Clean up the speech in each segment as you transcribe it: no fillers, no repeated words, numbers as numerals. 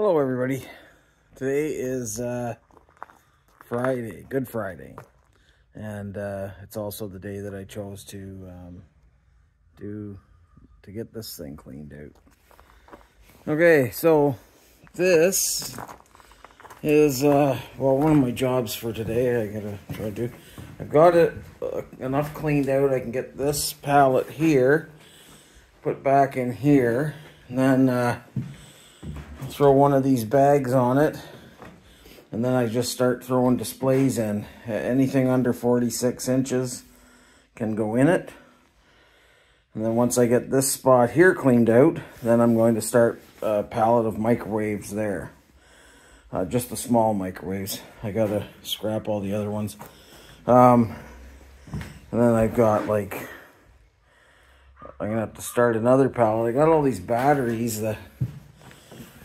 Hello everybody. Today is Friday, Good Friday, and it's also the day that I chose to get this thing cleaned out. Okay, so this is well, one of my jobs for today. I gotta try to do. I've got it enough cleaned out. I can get this pallet here put back in here, and then throw one of these bags on it, and then I just start throwing displays in. Anything under 46 inches can go in it. And then once I get this spot here cleaned out, then I'm going to start a pallet of microwaves there. Just the small microwaves. I gotta scrap all the other ones. And then I've got like, I'm gonna have to start another pallet. I got all these batteries that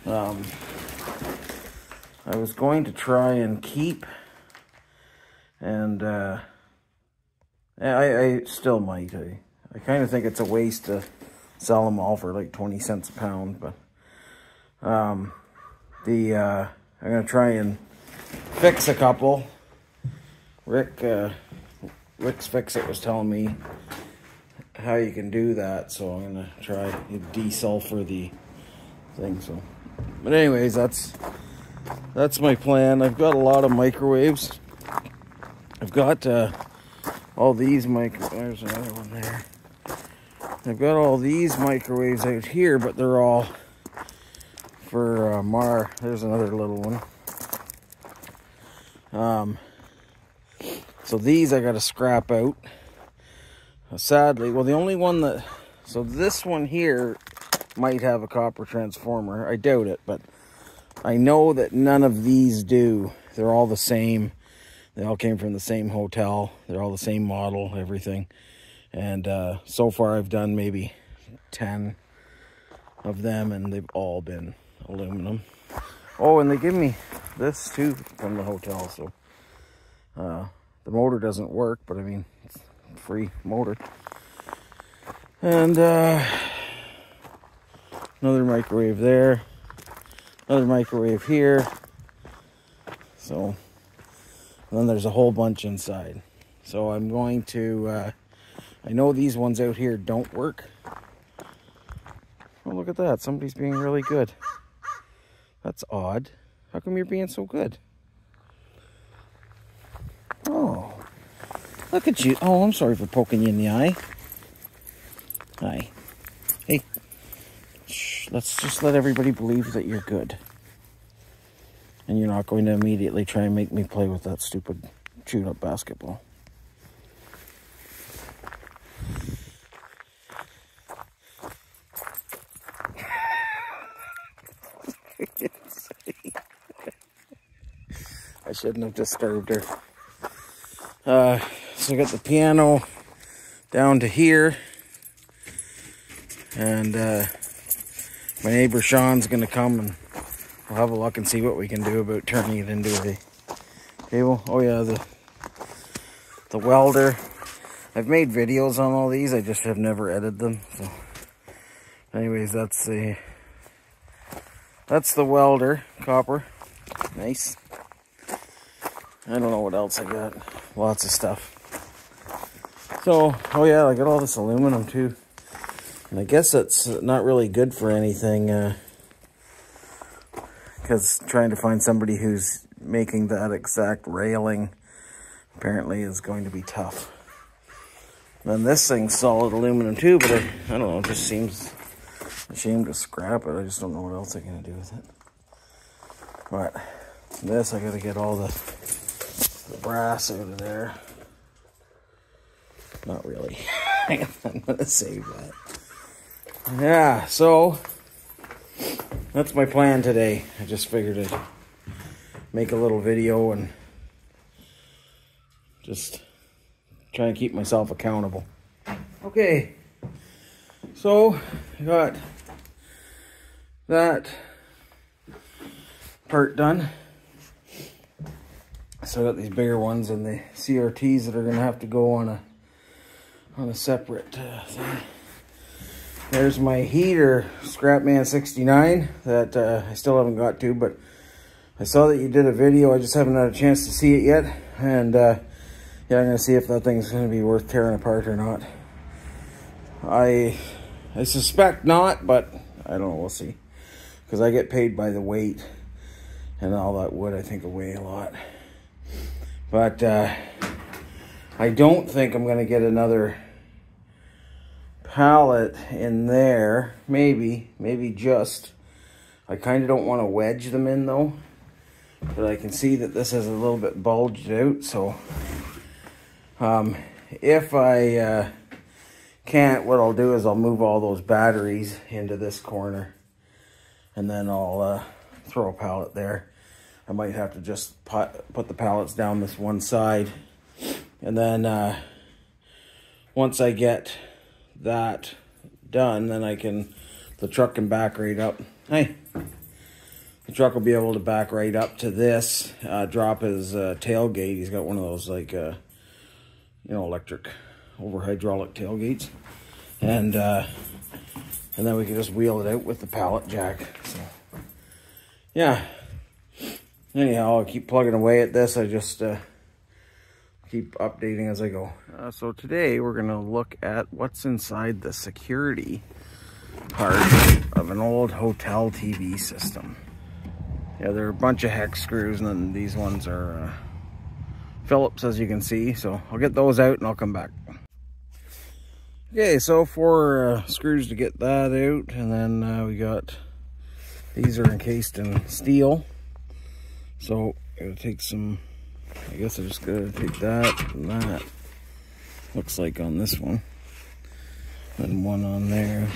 I was going to try and keep, and I still might. I kind of think it's a waste to sell them all for like 20 cents a pound, but I'm gonna try and fix a couple. Rick's Fix It was telling me how you can do that, so I'm gonna try to desulfur the thing. So, but anyways, that's my plan. I've got a lot of microwaves. I've got all these there's another one there. I've got all these microwaves out here, but they're all for there's another little one. So these I gotta scrap out. Sadly, well, the only one that, so this one here might have a copper transformer. I doubt it, but I know that none of these do. They're all the same. They all came from the same hotel. They're all the same model, everything. And so far I've done maybe 10 of them, and they've all been aluminum. Oh, and they give me this too from the hotel. So the motor doesn't work, but I mean, it's a free motor. And another microwave there. Another microwave here. So, and then there's a whole bunch inside. So I'm going to, I know these ones out here don't work. Oh, look at that. Somebody's being really good. That's odd. How come you're being so good? Oh, look at you. Oh, I'm sorry for poking you in the eye. Hi. Hey. Shh, let's just let everybody believe that you're good. And you're not going to immediately try and make me play with that stupid chewed up basketball. I shouldn't have disturbed her. So I got the piano down to here. And my neighbor Sean's gonna come and we'll have a look and see what we can do about turning it into a table. Oh yeah, the welder. I've made videos on all these, I just have never edited them. So anyways, that's the welder, copper. Nice. I don't know what else I got. Lots of stuff. So, oh yeah, I got all this aluminum too. And I guess that's not really good for anything, because trying to find somebody who's making that exact railing apparently is going to be tough. And this thing's solid aluminum too, but I don't know, it just seems a shame to scrap it. I just don't know what else I'm going to do with it. But this, I got to get all the brass out of there. Not really. I'm going to save that. Yeah, so that's my plan today. I just figured I'd make a little video and just try and keep myself accountable. Okay, so I got that part done. So I got these bigger ones and the CRTs that are going to have to go on a separate thing. There's my heater, Scrapman 69, that I still haven't got to, but I saw that you did a video. I just haven't had a chance to see it yet. And yeah, I'm gonna see if that thing's gonna be worth tearing apart or not. I suspect not, but I don't know, we'll see. Because I get paid by the weight, and all that wood I think will weigh a lot. But I don't think I'm gonna get another pallet in there. Maybe just. I kind of don't want to wedge them in though, but I can see that this is a little bit bulged out, so if I can't, what I'll do is I'll move all those batteries into this corner, and then I'll throw a pallet there. I might have to just put the pallets down this one side, and then once I get that done, then the truck can back right up. Hey, the truck will be able to back right up to this, drop his tailgate. He's got one of those, like you know, electric over hydraulic tailgates, and then we can just wheel it out with the pallet jack. So yeah, anyhow, I'll keep plugging away at this. I just keep updating as I go. So today we're gonna look at what's inside the security part of an old hotel TV system. Yeah, there are a bunch of hex screws, and then these ones are Phillips, as you can see. So I'll get those out and I'll come back. Okay, so 4 screws to get that out, and then we got, these are encased in steel. So I'm gonna take some, I guess I'm just gonna take that and that, looks like on this one, and one on there.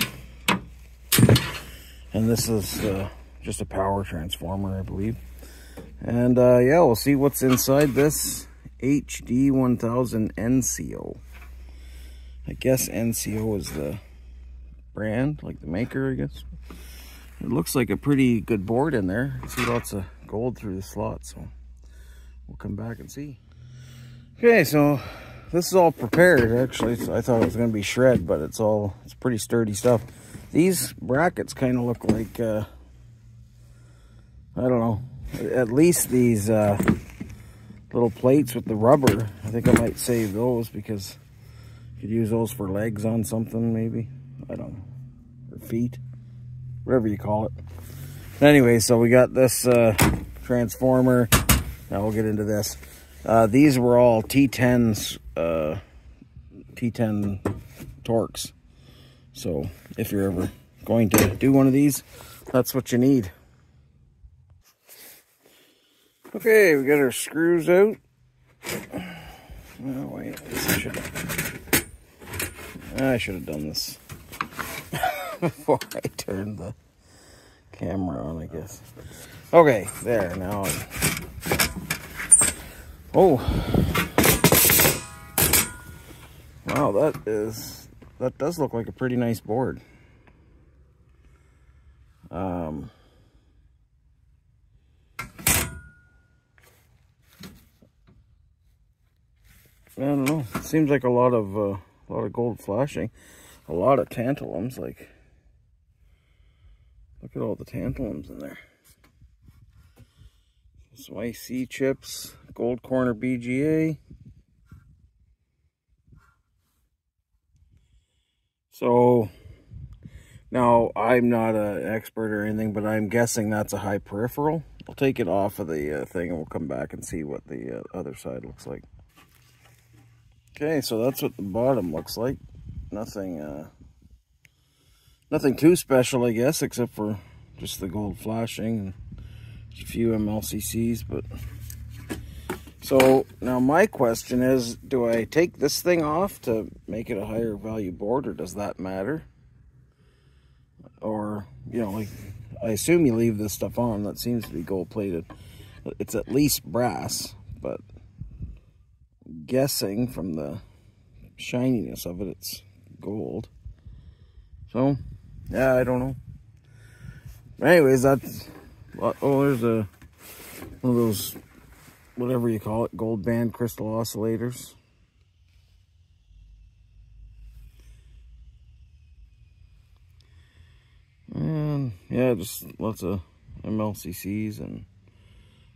And this is just a power transformer, I believe. And yeah, we'll see what's inside this HD1000 Enseo. I guess Enseo is the brand, like the maker, I guess. It looks like a pretty good board in there. I see lots of gold through the slot, so we'll come back and see. Okay, so this is all prepared. Actually, I thought it was going to be shred, but it's pretty sturdy stuff. These brackets kind of look like, I don't know, at least these little plates with the rubber. I think I might save those because you could use those for legs on something, maybe. I don't know. Or feet. Whatever you call it. Anyway, so we got this transformer. Now we'll get into this. These were all T10s, T10 Torx. So if you're ever going to do one of these, that's what you need. Okay, we got our screws out. Oh wait, I should have done this before I turned the camera on, I guess. Okay, there, now. Oh. Wow, that does look like a pretty nice board. I don't know. It seems like a lot of gold flashing, a lot of tantalums. Like, look at all the tantalums in there. Some IC chips, gold corner BGA. So now I'm not an expert or anything, but I'm guessing that's a high peripheral. I'll take it off of the thing and we'll come back and see what the other side looks like. Okay, so that's what the bottom looks like. Nothing too special, I guess, except for just the gold flashing and a few MLCCs. But so now my question is, do I take this thing off to make it a higher value board, or does that matter? Or, you know, like, I assume you leave this stuff on. That seems to be gold plated. It's at least brass, but guessing from the shininess of it, it's gold. So yeah, I don't know. Anyways, that's, oh, there's one of those, whatever you call it, gold band crystal oscillators. yeah, just lots of MLCCs and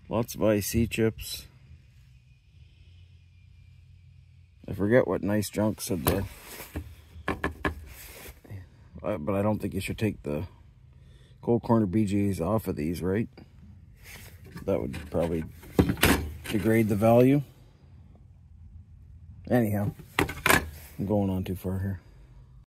lots of IC chips. I forget what Nice Junk said there. But I don't think you should take the cold corner BGAs off of these, right? That would probably degrade the value. Anyhow, I'm going on too far here.